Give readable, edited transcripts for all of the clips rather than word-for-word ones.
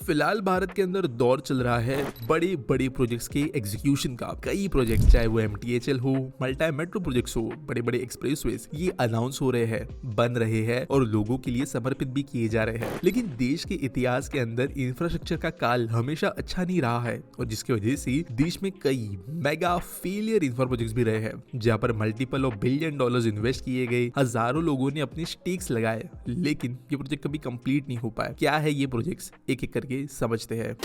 फिलहाल भारत के अंदर दौर चल रहा है बड़े बड़े प्रोजेक्ट्स के एग्जीक्यूशन का। कई प्रोजेक्ट्स, चाहे वो MTHL हो, मल्टी मेट्रो प्रोजेक्ट्स हो, बड़े बड़े एक्सप्रेसवेज, ये अनाउंस हो रहे हैं, बन रहे हैं और लोगों के लिए समर्पित भी किए जा रहे हैं। लेकिन देश के इतिहास के अंदर इंफ्रास्ट्रक्चर का काल हमेशा अच्छा नहीं रहा है और जिसकी वजह से देश में कई मेगा फेलियर इंफ्रा प्रोजेक्ट्स भी रहे हैं, जहां पर multiple of billion dollars invest किए गए, हजारों लोगों ने अपने स्टेक्स लगाए, लेकिन ये प्रोजेक्ट कभी कंप्लीट नहीं हो पाया। क्या है ये प्रोजेक्ट्स, एक एक करके समझते हैं।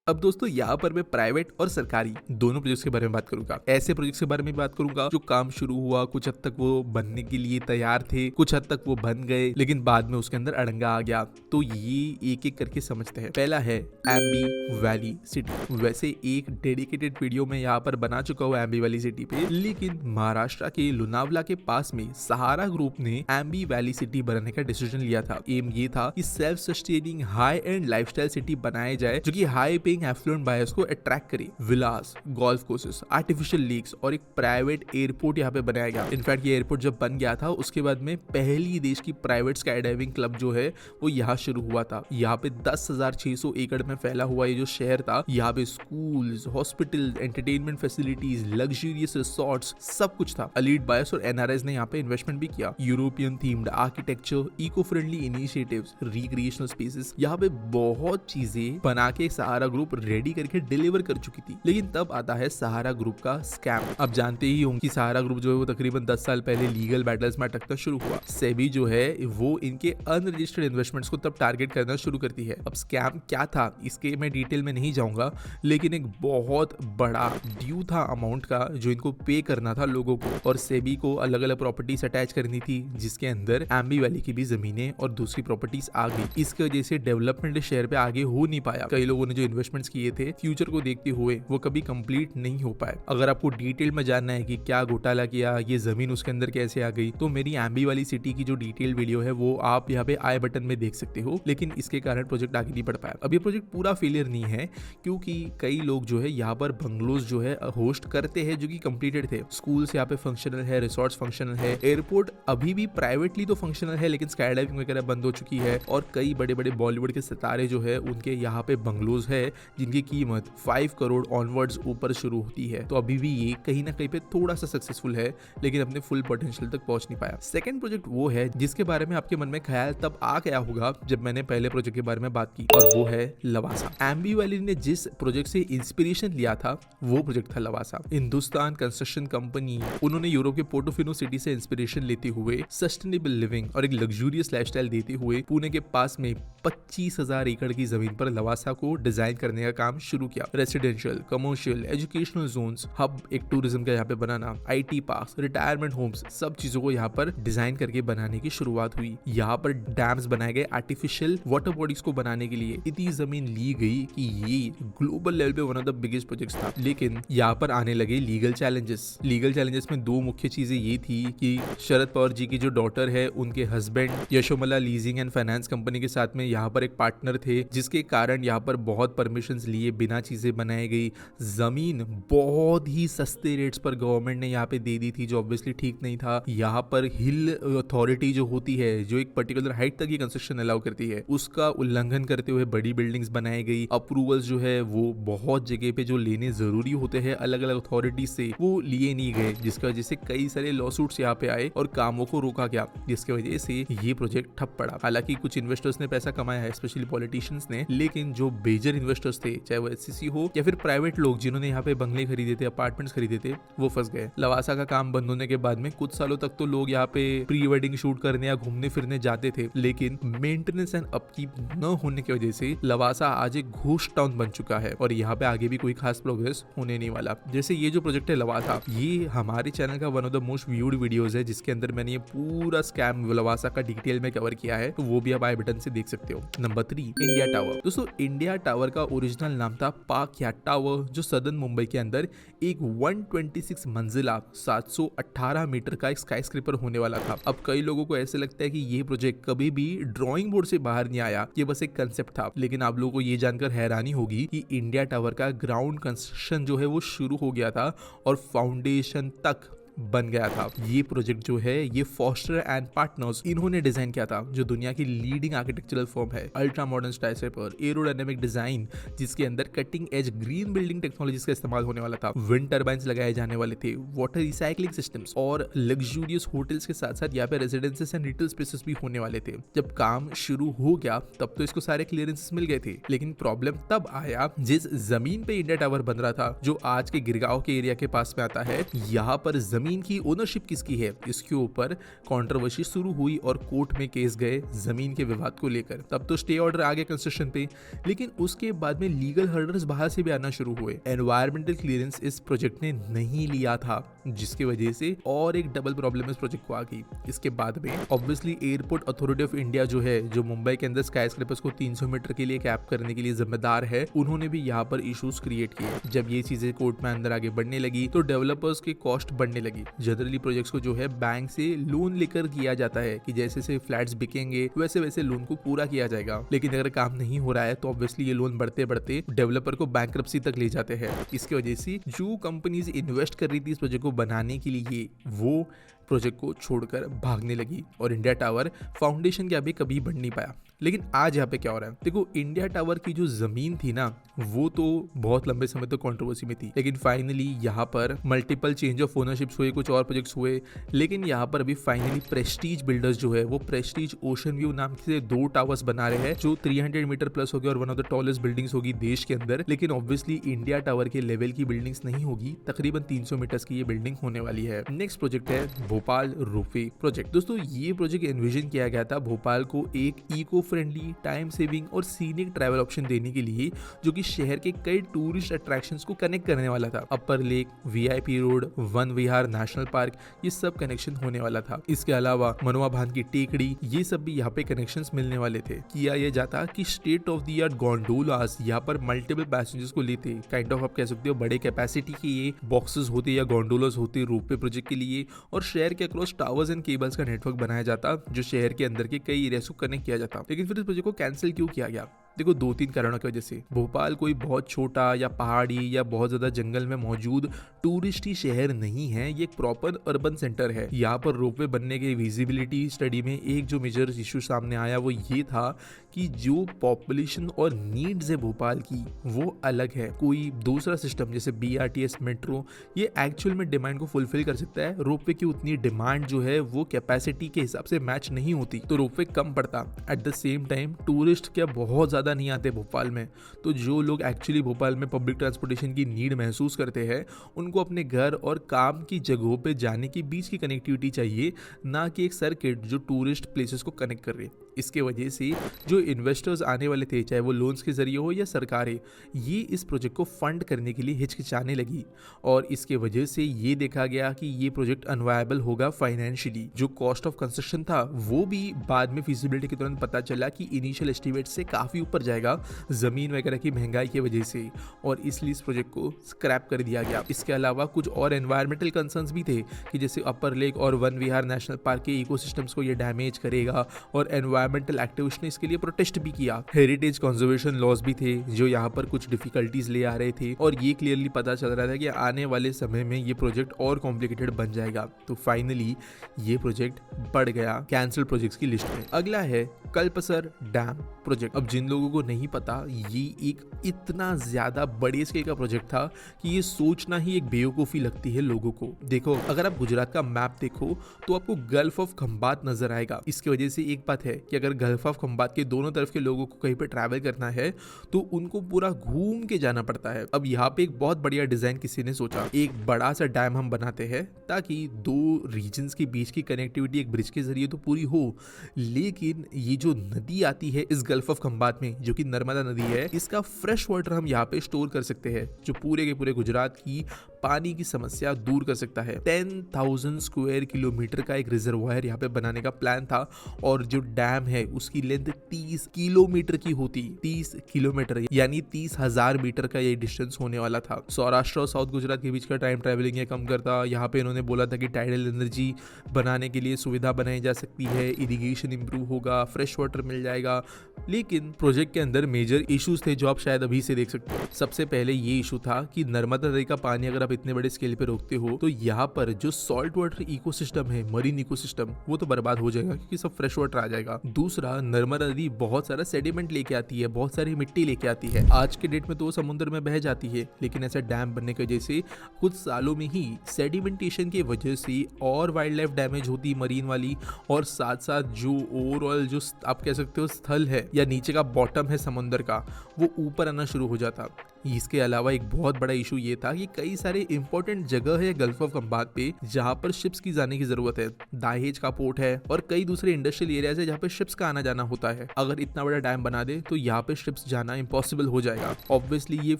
अब दोस्तों यहाँ पर मैं प्राइवेट और सरकारी दोनों प्रोजेक्ट्स के बारे में बात करूंगा। ऐसे प्रोजेक्ट्स के बारे में बात करूंगा जो काम शुरू हुआ, कुछ हद तक वो बनने के लिए तैयार थे, कुछ हद तक वो बन गए, लेकिन बाद में उसके अंदर अड़ंगा आ गया। तो ये एक एक करके समझते हैं। पहला है एम्बी वैली सिटी। वैसे एक डेडिकेटेड वीडियो में यहाँ पर बना चुका हूँ एम्बी वैली सिटी पे, लेकिन महाराष्ट्र के लोनावला के पास में सहारा ग्रुप ने एम्बी वैली सिटी बनाने का डिसीजन लिया था। एम ये था कि self sustaining high and lifestyle city बनाया जाए जो कि हाई पेइंग एफ्लुएंट बायर्स को अट्रैक्ट करे। विलास, गोल्फ कोर्सेस, आर्टिफिशियल लेक्स और एक प्राइवेट एयरपोर्ट यहाँ पे बनाया गया। इनफैक्ट ये एयरपोर्ट जब बन गया था उसके बाद में पहली देश की प्राइवेट स्काई डाइविंग क्लब जो है वो यहाँ शुरू हुआ था। यहाँ पे 10,600 एकड़ में फैला हुआ ये जो शहर था, यहाँ पे schools, hospital, entertainment facilities, luxurious resorts, सब कुछ था। एलीट बायर्स और NRIs ने यहाँ पे इन्वेस्टमेंट भी किया। European themed architecture, eco friendly initiatives, recreational spaces, यहाँ पे बहुत चीजें बना के सहारा ग्रुप रेडी करके डिलीवर कर चुकी थी। लेकिन तब आता है सहारा ग्रुप का स्कैम। अब जानते ही होंगे कि सहारा ग्रुप जो है वो तकरीबन 10 साल पहले लीगल बैटल्स में अटकना शुरू हुआ। सेबी जो है वो इनके अनरजिस्टर्ड इन्वेस्टमेंट्स को तब टारगेट करना शुरू करती है। अब स्कैम क्या था इसके मैं डिटेल में नहीं जाऊंगा, लेकिन एक बहुत बड़ा ड्यू था अमाउंट का जो इनको पे करना था लोगों को, और सेबी को अलग अलग प्रॉपर्टीज अटैच करनी थी जिसके अंदर एम्बी वैली की भी जमीनें और दूसरी प्रॉपर्टीज आ गई। इसकी वजह से डेवलपमेंट शहर पे आगे हो नहीं पाया। कई लोगों ने जो इन्वेस्टमेंट किए थे फ्यूचर को देखते हुए वो कभी कंप्लीट नहीं हो पाए। अगर आपको डिटेल में जानना है कि क्या घोटाला किया, ये जमीन उसके अंदर कैसे आ गई, तो मेरी एम्बी वाली सिटी की जो डिटेल वीडियो है वो आप यहाँ पे आई बटन में देख सकते हो। लेकिन इसके कारण प्रोजेक्ट आगे नहीं बढ़ पाया। अब ये प्रोजेक्ट पूरा फेलियर नहीं है क्योंकि कई लोग जो है यहाँ पर बंगलोज जो है होस्ट करते हैं जो कि कंप्लीटेड थे। स्कूल्स यहाँ पे फंक्शनल है, रिसोर्ट्स फंक्शनल है, एयरपोर्ट अभी भी प्राइवेटली तो फंक्शनल है लेकिन स्काई डाइविंग वगैरह बंद हो चुकी है, और कई बड़े बड़े बॉलीवुड के सितारे जो है उनके यहाँ पे बंगलोज है जिनकी कीमत 5 करोड़ ऑनवर्ड्स ऊपर शुरू होती है। तो अभी भी ये कहीं ना कहीं पे थोड़ा सा सक्सेसफुल है लेकिन अपने फुल पोटेंशियल तक पहुंच नहीं पाया। सेकंड प्रोजेक्ट वो है जिसके बारे में आपके मन में ख्याल तब आ गया होगा जब मैंने पहले प्रोजेक्ट के बारे में बात की, और वो है लवासा। एम्बी वैली ने जिस प्रोजेक्ट से इंस्पिरेशन लिया था वो प्रोजेक्ट था लवासा। हिंदुस्तान कंस्ट्रक्शन कंपनी, उन्होंने यूरोप के पोर्टोफिनो सिटी से इंस्पिरेशन लेते हुए सस्टेनेबल लिविंग और एक लग्जूरियस लाइफस्टाइल देते हुए पुणे के पास में 25,000 एकड़ की जमीन पर लवासा को डिजाइन करने का काम शुरू किया। Residential, commercial, educational zones, hub एक टूरिज्म का यहाँ पे बनाना, IT पार्क्स, रिटायरमेंट होम्स, सब चीजों को यहाँ पर डिजाइन करके बनाने की शुरुआत हुई। यहाँ पर डैम्स बनाए गए, आर्टिफिशियल वाटर बॉडीज को बनाने के लिए इतनी जमीन ली गई कि ये ग्लोबल लेवल पे one of the biggest projects था। लेकिन यहाँ पर आने लगे लीगल चैलेंजेस। लीगल चैलेंजेस में दो मुख्य चीजें ये थी कि शरद पवार जी की जो डॉटर है उनके husband Yashomala leasing and finance company के साथ में यहाँ पर एक पार्टनर थे, जिसके कारण यहाँ पर बहुत परमिशंस लिए बिना चीजें बनाई गई। जमीन बहुत ही सस्ते रेट्स पर गवर्नमेंट ने यहाँ पे दे दी थी जो ऑब्वियसली ठीक नहीं था। यहाँ पर हिल अथॉरिटी जो होती है जो एक पर्टिकुलर हाइट तक ये कंस्ट्रक्शन अलाउ करती है उसका उल्लंघन करते हुए बड़ी बिल्डिंग्स बनाई गई। अप्रूवल्स जो है वो बहुत जगह पे जो लेने जरूरी होते हैं अलग अलग अथॉरिटी से वो लिए नहीं गए, जिसकी वजह से कई सारे लॉसूट्स यहाँ पे आए और कामों को रोका गया, जिसकी वजह से ये प्रोजेक्ट ठप पड़ा। हालांकि कुछ इन्वेस्टर्स ने पैसा कमाया है, स्पेशली पॉलिटिशियंस ने, लेकिन जो मेजर इन्वेस्टर्स थे चाहे वो SCC हो या फिर प्राइवेट लोग जिन्होंने यहाँ पे बंगले खरीदे थे, अपार्टमेंट्स खरीदे थे, वो फंस गए। लवासा का काम बंद होने के बाद में कुछ सालों तक तो लोग यहाँ पे प्री वेडिंग शूट करने या घूमने फिरने जाते थे, लेकिन मेंटेनेंस एंड अपकीप न होने की वजह से लवासा आज एक घोस्ट टाउन बन चुका है और यहाँ पे आगे भी कोई खास प्रोग्रेस होने नहीं वाला। जैसे ये जो प्रोजेक्ट है लवासा, ये हमारे चैनल का one of the most viewed videos है जिसके अंदर मैंने ये पूरा स्कैम लवासा का डिटेल में कवर किया है, तो वो भी आप आई बटन से देख सकते हो। Number 3, India tower. दोस्तों इंडिया टावर का ओरिजिनल नाम था पार्क यार्ड टावर, जो सदर्न मुंबई के अंदर एक 126 मंजिला 718 मीटर का एक स्काई स्क्रेपर होने वाला था। अब कई लोगों को ऐसे लगता है कि ये प्रोजेक्ट कभी भी ड्राइंग बोर्ड से बाहर नहीं आया, ये बस एक कंसेप्ट था। लेकिन आप लोगों को ये जानकर हैरानी होगी कि इंडिया टावर का ग्राउंड कंस्ट्रक्शन जो है वो शुरू हो गया था और फाउंडेशन तक बन गया था। ये प्रोजेक्ट जो है ये फॉस्टर एंड पार्टनर्स इन्होंने डिजाइन किया था, जो दुनिया की लीडिंग आर्किटेक्चरल फर्म है। अल्ट्रा मॉडर्न स्काईस्क्रेपर, एरोडायनेमिक डिजाइन जिसके अंदर cutting edge green building technologies का इस्तेमाल होने वाला था, विंड टर्बाइंस लगाए जाने वाले थे, वाटर रिसाइकलिंग सिस्टम्स और लग्जूरियस होटल्स के साथ साथ यहाँ पे रेजिडेंसेस एंड रिटेल स्पेसेस भी होने वाले थे। जब काम शुरू हो गया तब तो इसको सारे क्लियरेंसेस मिल गए थे, लेकिन प्रॉब्लम तब आया जिस जमीन पे इंडिया टावर बन रहा था, जो आज के गिरगांव के एरिया के पास में आता है, यहाँ पर जमीन की ओनरशिप किसकी है, इसके ऊपर कंट्रोवर्सी शुरू हुई और कोर्ट में केस गए जमीन के विवाद को लेकर। तब तो स्टे ऑर्डर आ गया कंस्ट्रक्शन पे, लेकिन उसके बाद में लीगल हर्डल्स बाहर से भी आना शुरू हुए। एनवायरमेंटल क्लियरेंस इस प्रोजेक्ट ने नहीं लिया था, जिसकी वजह से और एक डबल प्रॉब्लम इस प्रोजेक्ट को आ गई। इसके बाद में obviously airport authority of India जो है, जो मुंबई के अंदर स्काईस्क्रेपर्स को 300 मीटर के लिए कैप करने के लिए जिम्मेदार है, उन्होंने भी यहाँ पर इश्यूज क्रिएट किए। जब ये चीजें कोर्ट में अंदर आगे बढ़ने लगी तो डेवलपर्स की कॉस्ट बढ़ने लगी। जनरली प्रोजेक्ट्स को जो है बैंक से लोन लेकर किया जाता है कि जैसे जैसे फ्लैट्स बिकेंगे वैसे वैसे लोन को पूरा किया जाएगा, लेकिन अगर काम नहीं हो रहा है तो ऑब्वियसली ये लोन बढ़ते बढ़ते डेवलपर को बैंक्रप्सी तक ले जाते हैं। इसकी वजह से जो कंपनीज इन्वेस्ट कर रही थी इस प्रोजेक्ट को बनाने के लिए, वो प्रोजेक्ट को छोड़कर भागने लगी और इंडिया टावर फाउंडेशन के आगे कभी बढ़ नहीं पाया। लेकिन आज यहाँ पे क्या हो रहा है, देखो इंडिया टावर की जो जमीन थी ना, वो तो बहुत लंबे समय तक कंट्रोवर्सी में थी, लेकिन फाइनली यहाँ पर मल्टीपल चेंज ऑफ ओनरशिप्स हुए, कुछ और प्रोजेक्ट्स हुए, लेकिन यहाँ पर अभी फाइनली प्रेस्टीज बिल्डर्स जो है वो प्रेस्टीज ओशन व्यू नाम से 2 टावर्स बना रहे हैं, जो 300 मीटर प्लस होगी और one of the tallest buildings होगी देश के अंदर। लेकिन ऑब्वियसली इंडिया टावर के लेवल की बिल्डिंग्स नहीं होगी, तकरीबन 300 मीटर्स की ये बिल्डिंग होने वाली है। नेक्स्ट प्रोजेक्ट है भोपाल रोपवे प्रोजेक्ट। दोस्तों ये प्रोजेक्ट एनविजन किया गया था भोपाल को एक इको फ्रेंडली, टाइम सेविंग और सीनिक ट्रैवल ऑप्शन देने के लिए, जो कि शहर के कई टूरिस्ट अट्रैक्शंस को कनेक्ट करने वाला था। Upper lake, VIP road, Van Vihar national park, ये सब कनेक्शन होने वाला था। इसके अलावा मनोवा भान की टेकड़ी, ये सब भी यहाँ पे कनेक्शंस मिलने वाले थे। किया ये जाता कि स्टेट ऑफ द आर्ट गोंडोलास यहाँ पर मल्टीपल पैसेंजर्स को लेते, काइंड ऑफ आप कह सकते हो बड़े कैपेसिटी के ये बॉक्सेस होते या गोंडोलास होते रोपवे प्रोजेक्ट के लिए, और शहर के अक्रॉस टावर्स एंड केबल्स का नेटवर्क बनाया जाता, जो शहर के अंदर के कई एरियाज को कनेक्ट किया जाता। लेकिन फिर इस प्रोजेक्ट को कैंसिल क्यों किया गया? देखो 2-3 कारणों की वजह से। भोपाल कोई बहुत छोटा या पहाड़ी या बहुत ज्यादा जंगल में मौजूद टूरिस्टी शहर नहीं है, ये एक प्रॉपर अर्बन सेंटर है। यहाँ पर रोपवे बनने के विजिबिलिटी स्टडी में एक जो मेजर इशू सामने आया वो ये था कि जो पॉपुलेशन और नीड्स है भोपाल की वो अलग है। कोई दूसरा सिस्टम जैसे बीआरटीएस मेट्रो ये एक्चुअल में डिमांड को फुलफिल कर सकता है, रोपवे की उतनी डिमांड जो है वो कैपेसिटी के हिसाब से मैच नहीं होती, तो रोपवे कम पड़ता। At the same time tourist क्या बहुत ज्यादा नहीं आते भोपाल में, तो जो लोग एक्चुअली भोपाल में पब्लिक ट्रांसपोर्टेशन की नीड महसूस करते हैं उनको अपने घर और काम की जगहों पे जाने के बीच की कनेक्टिविटी चाहिए, ना कि एक सर्किट जो टूरिस्ट प्लेसेस को कनेक्ट कर रहे। इसके वजह से जो इन्वेस्टर्स आने वाले थे, चाहे वो लोन्स के जरिए हो या सरकारें, ये इस प्रोजेक्ट को फंड करने के लिए हिचकिचाने लगी, और इसके वजह से ये देखा गया कि ये प्रोजेक्ट अनवायबल होगा फाइनेंशियली। जो कॉस्ट ऑफ कंस्ट्रक्शन था वो भी बाद में फिजिबिलिटी के दौरान पता चला कि इनिशियल एस्टिमेट से काफी ऊपर जाएगा जमीन वगैरह की महंगाई की वजह से, और इसलिए इस प्रोजेक्ट को स्क्रैप कर दिया गया। इसके अलावा कुछ और एनवायरमेंटल कंसर्न्स भी थे कि जैसे अपर लेक और वन विहार नेशनल पार्क के इकोसिस्टम्स को ये डैमेज करेगा, और एनवायरमेंटल एक्टिविस्ट ने इसके लिए प्रोटेस्ट भी किया। हेरिटेज कंजर्वेशन लॉज भी थे जो यहाँ पर कुछ डिफिकल्टीज ले आ रहे थे, और ये क्लियरली पता चल रहा था कि आने वाले समय में ये प्रोजेक्ट और कॉम्प्लिकेटेड बन जाएगा। तो फाइनली ये प्रोजेक्ट बढ़ गया कैंसिल प्रोजेक्ट्स की लिस्ट में। अगला है कल्पसर डैम प्रोजेक्ट। अब जिन लोगों को नहीं पता, ये एक इतना ज्यादा बड़े स्केल का प्रोजेक्ट था कि ये सोचना ही एक बेवकूफी लगती है लोगों को। देखो अगर आप गुजरात का मैप देखो तो आपको गल्फ ऑफ खंबात नजर आएगा। इसकी वजह से एक बात है कि अगर गल्फ ऑफ खंबात के दोनों तरफ के लोगों को कहीं पे ट्रैवल करना है तो उनको पूरा घूम के जाना पड़ता है। अब यहाँ पे एक बहुत बढ़िया डिजाइन किसी ने सोचा, एक बड़ा सा डैम हम बनाते हैं ताकि दो रीजन्स के बीच की कनेक्टिविटी एक ब्रिज के जरिए तो पूरी हो, लेकिन ये जो नदी आती है इस गल्फ ऑफ खंबात में, जो कि नर्मदा नदी है, इसका फ्रेश वाटर हम यहाँ पे स्टोर कर सकते हैं, जो पूरे के पूरे गुजरात की पानी की समस्या दूर कर सकता है। 10,000 स्क्वायर किलोमीटर का एक रिजर्वायर यहाँ पे बनाने का प्लान था और जो डैम है उसकी लेंथ 30 किलोमीटर की होती, 30 किलोमीटर यानी 30,000 मीटर का ये डिस्टेंस होने वाला था। सौराष्ट्र और साउथ गुजरात के बीच का टाइम ट्रैवलिंग ये कम करता। यहाँ पे इन्होंने बोला था कि टाइडल एनर्जी बनाने के लिए सुविधा बनाई जा सकती है, इरिगेशन इंप्रूव होगा, फ्रेश वाटर मिल जाएगा। लेकिन प्रोजेक्ट के अंदर मेजर इश्यूज थे जो आप शायद अभी से देख सकते हो। सबसे पहले ये इशू था कि नर्मदा नदी का पानी अगर आप इतने बड़े स्केल पे रोकते हो तो यहाँ पर जो सॉल्ट वाटर इकोसिस्टम है, मरीन इकोसिस्टम, वो तो बर्बाद हो जाएगा क्योंकि सब फ्रेश वाटर आ जाएगा। दूसरा, नर्मदा नदी बहुत सारा सेडिमेंट लेके आती है, बहुत सारी मिट्टी लेके आती है। आज के डेट में तो वो समुद्र में बह जाती है, लेकिन ऐसा डैम बनने की वजह से कुछ सालों में ही सेडिमेंटेशन की वजह से और वाइल्ड लाइफ डैमेज होती मरीन वाली, और साथ साथ जो ओवरऑल जो आप कह सकते हो स्थल है या नीचे का बॉटम है समुद्र का, वो ऊपर आना शुरू हो जाता। इसके अलावा एक बहुत बड़ा इशू ये था कि कई सारे इंपॉर्टेंट जगह है गल्फ ऑफ खंबात पे जहाँ पर शिप्स की जाने की जरूरत है। दाहेज का पोर्ट है और कई दूसरे इंडस्ट्रियल एरियाज है जहाँ पे शिप्स का आना जाना होता है। अगर इतना बड़ा डैम बना दे तो यहाँ पे शिप्स जाना इम्पॉसिबल हो जाएगा। ऑब्वियसली ये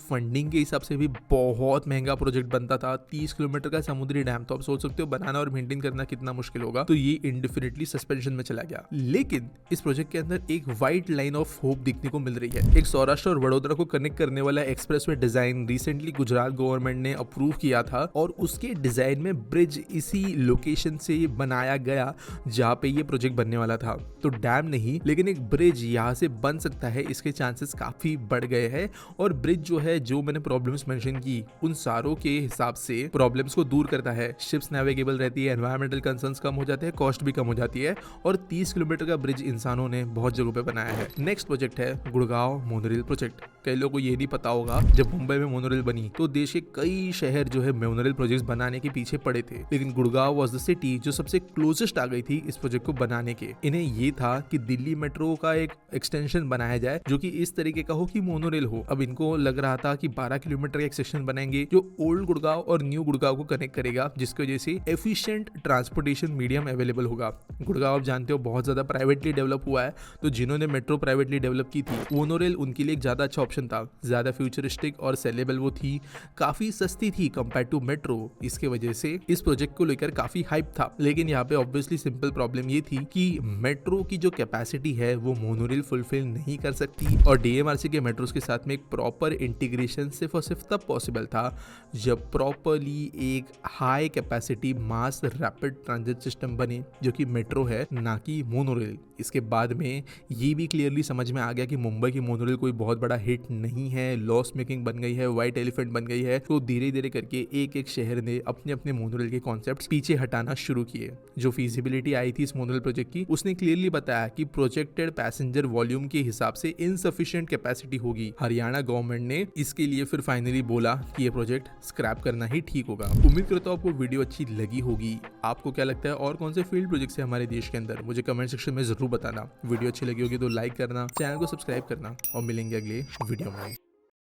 फंडिंग के हिसाब से भी बहुत महंगा प्रोजेक्ट बनता था। 30 किलोमीटर का समुद्री डैम, तो आप सोच सकते हो बनाना और मेंटेन करना कितना मुश्किल होगा। तो ये इंडेफिनिटली सस्पेंशन में चला गया। लेकिन इस प्रोजेक्ट के अंदर एक वाइट लाइन ऑफ होप दिखने को मिल रही है। एक सौराष्ट्र और वडोदरा को कनेक्ट करने वाला expressway design recently Gujarat government ने अप्रूव किया था और उसके डिजाइन में ब्रिज इसी लोकेशन से बनाया गया जहां पे ये प्रोजेक्ट बनने वाला था। तो डैम नहीं लेकिन एक ब्रिज यहां से बन सकता है, इसके चांसेस काफी बढ़ गए हैं। और ब्रिज जो है, जो मैंने प्रॉब्लम्स मेंशन की, उन सारों के हिसाब से प्रॉब्लम्स को दूर करता है। शिप्स नेविगेबल रहती है, एनवायरमेंटल कंसर्न्स कम हो जाते हैं, कॉस्ट भी कम हो जाती है। और 30 किलोमीटर का ब्रिज इंसानों ने बहुत जगहों पे बनाया है। नेक्स्ट प्रोजेक्ट है गुड़गांव मोनोरेल प्रोजेक्ट। कई लोगों को ये नहीं पता होगा, जब मुंबई में मोनोरेल बनी तो देश के कई शहर जो है मोनोरेल प्रोजेक्ट्स बनाने के पीछे पड़े थे, लेकिन गुड़गांव वाज द सिटी जो सबसे क्लोजेस्ट आ गई थी इस प्रोजेक्ट को बनाने के। इन्हें ये था कि दिल्ली मेट्रो का एक एक्सटेंशन बनाया जाए जो कि इस तरीके का हो कि मोनोरेल हो। अब इनको लग रहा था कि 12 किलोमीटर का एक सेक्शन बनाएंगे जो ओल्ड गुड़गांव और न्यू गुड़गांव को कनेक्ट करेगा, जिसकी वजह से एफिशिएंट ट्रांसपोर्टेशन मीडियम अवेलेबल होगा। गुड़गांव आप जानते हो बहुत ज्यादा प्राइवेटली डेवलप हुआ है, तो जिन्होंने मेट्रो प्राइवेटली डेवलप की थी, मोनोरेल उनके लिए एक ज्यादा अच्छा ऑप्शन था। ज्यादा फ्यूचरिस्टिक और सेलेबल वो थी, काफी सस्ती थी कंपेयर टू मेट्रो। इसके वजह से इस प्रोजेक्ट को लेकर काफी हाइप था। लेकिन यहाँ पे ऑब्वियसली सिंपल प्रॉब्लम ये थी कि मेट्रो की जो कैपेसिटी है वो मोनोरेल फुलफिल नहीं कर सकती, और डीएमआरसी के मेट्रोस के साथ में एक प्रॉपर इंटीग्रेशन सिर्फ और सिर्फ तब पॉसिबल था जब प्रॉपरली एक high capacity mass rapid transit system बने, जो कि मेट्रो है, ना कि मोनोरेल। इसके बाद में ये भी क्लियरली समझ में आ गया कि मुंबई की मोनोरेल कोई बहुत बड़ा हिट नहीं है, लॉस मेकिंग बन गई है, व्हाइट एलिफेंट बन गई है। तो धीरे धीरे करके एक एक शहर ने अपने अपने मोनोरेल के कॉन्सेप्ट्स पीछे हटाना शुरू किए। जो फीजिबिलिटी आई थी इस मोनोरेल प्रोजेक्ट की, उसने क्लियरली बताया कि प्रोजेक्टेड पैसेंजर वॉल्यूम के हिसाब से इनसफिशिएंट कैपेसिटी होगी। हरियाणा गवर्नमेंट ने इसके लिए फिर फाइनली बोला कि ये प्रोजेक्ट स्क्रैप करना ही ठीक होगा। उम्मीद करता हूं आपको वीडियो अच्छी लगी होगी। आपको क्या लगता है और कौन से फील्ड प्रोजेक्ट्स है हमारे देश के अंदर, मुझे कमेंट सेक्शन में जरूर बताना। वीडियो अच्छी लगी होगी तो लाइक करना, चैनल को सब्सक्राइब करना, और मिलेंगे अगले वीडियो में।